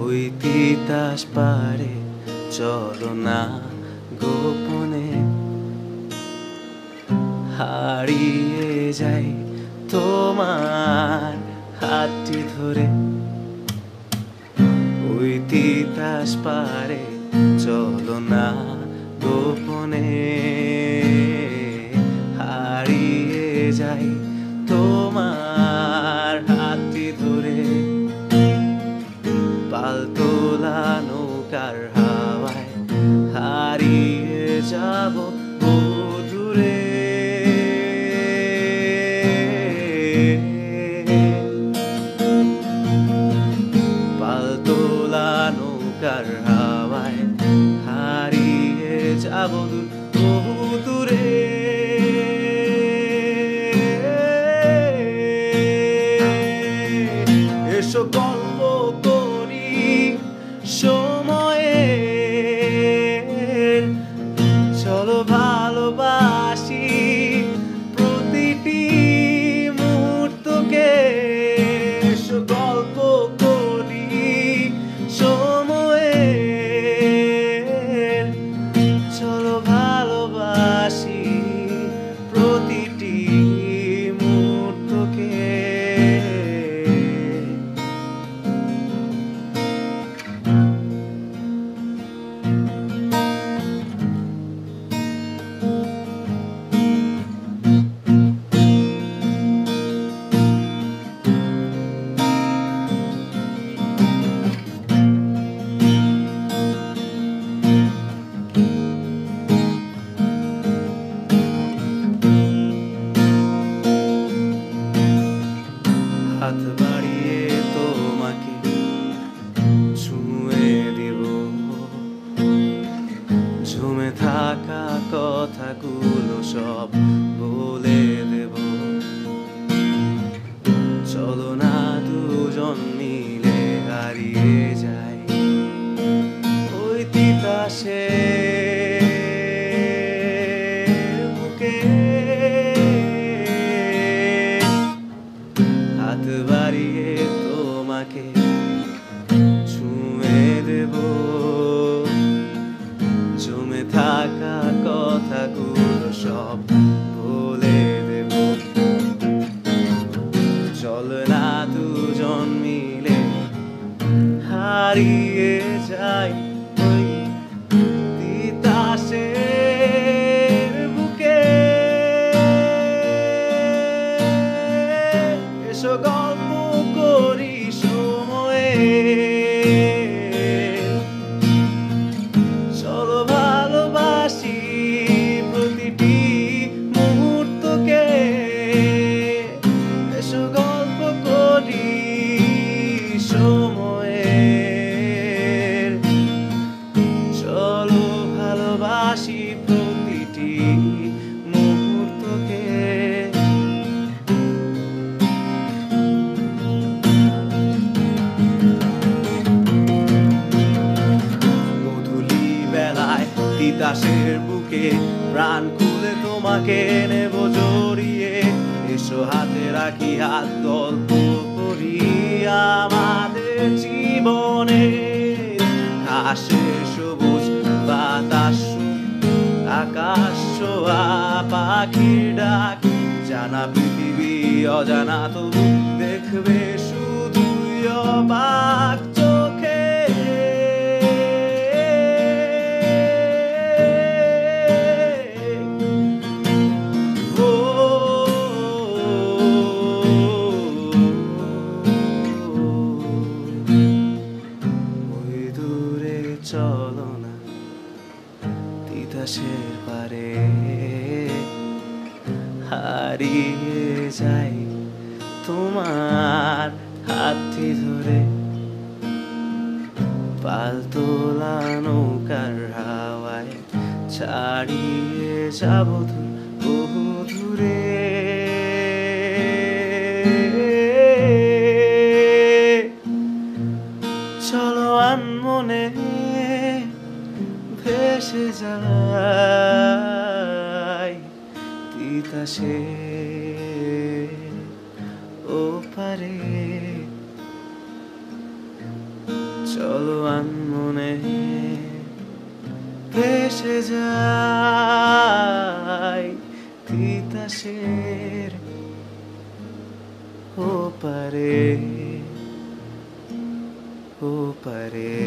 ওই তিতাস পারে চলো না গোপনে, হারিয়ে যাই তোমার হাতটি ধরে। ওই তিতাস পারে চলো না গোপনে, হারিয়ে যাই তোমার হাতটি ধরে। পালতোলা নৌকার হাওয়ায় হারিয়ে যাব দূরে। পালতোলা নৌকার হাওয়ায় হারিয়ে যাব দূরে। এসো গল্প করি সময়ের, চলো ভালোবাসি প্রতিটি মুহূর্তকে। এসো গল্প করি সময়ের, চলো ভালোবাসি প্রতিটি মুহূর্তকে। হাত বাড়িয়ে তোমাকে ছুঁয়ে দিব, জমে থাকা কথাগুলো সব বলে দেব। চলো না দুজন মিলে হারিয়ে যাই ওই তিতাসের বুকে। হাত বাড়িয়ে তোমাকে ছুঁয়ে দেব, জমে থাকা কথাগুলো সব বলে দেব। চল না দুজন মিলে হারিয়ে যাই ওই তিতাসের বুকে। এসো গল্প করি সময়ের, চলো ভালোবাসি প্রতিটি মুহূর্তকে। এসো গল্প করি সময়ের, চলো ভালোবাসি প্রতিটি মুহূর্তকে। তিতাসের বুকে প্রাণ খুলে তোমাকে নেব জড়িয়ে। এসো হাতে রাখি হাত, গল্প করি আমাদের জীবনে। ঘাসে সবুজ বাতাস, আকাশ ছোঁয়া পাখির ডাক, জানা পৃথিবী অজানা তবু দেখবে শুধুই অবাক চোখে। চলো না তিতাসের পারে, হারিয়ে যাই তোমার হাতটি ধরে। পালতোলা নৌকার হাওয়ায় ছাড়িয়ে যাব বহু দূরে। চলো আনমনে ভেসে যাই তিতাসের ওপারে। চলো আনমনে ভেসে যাই তিতাসের ওপারে ওপারে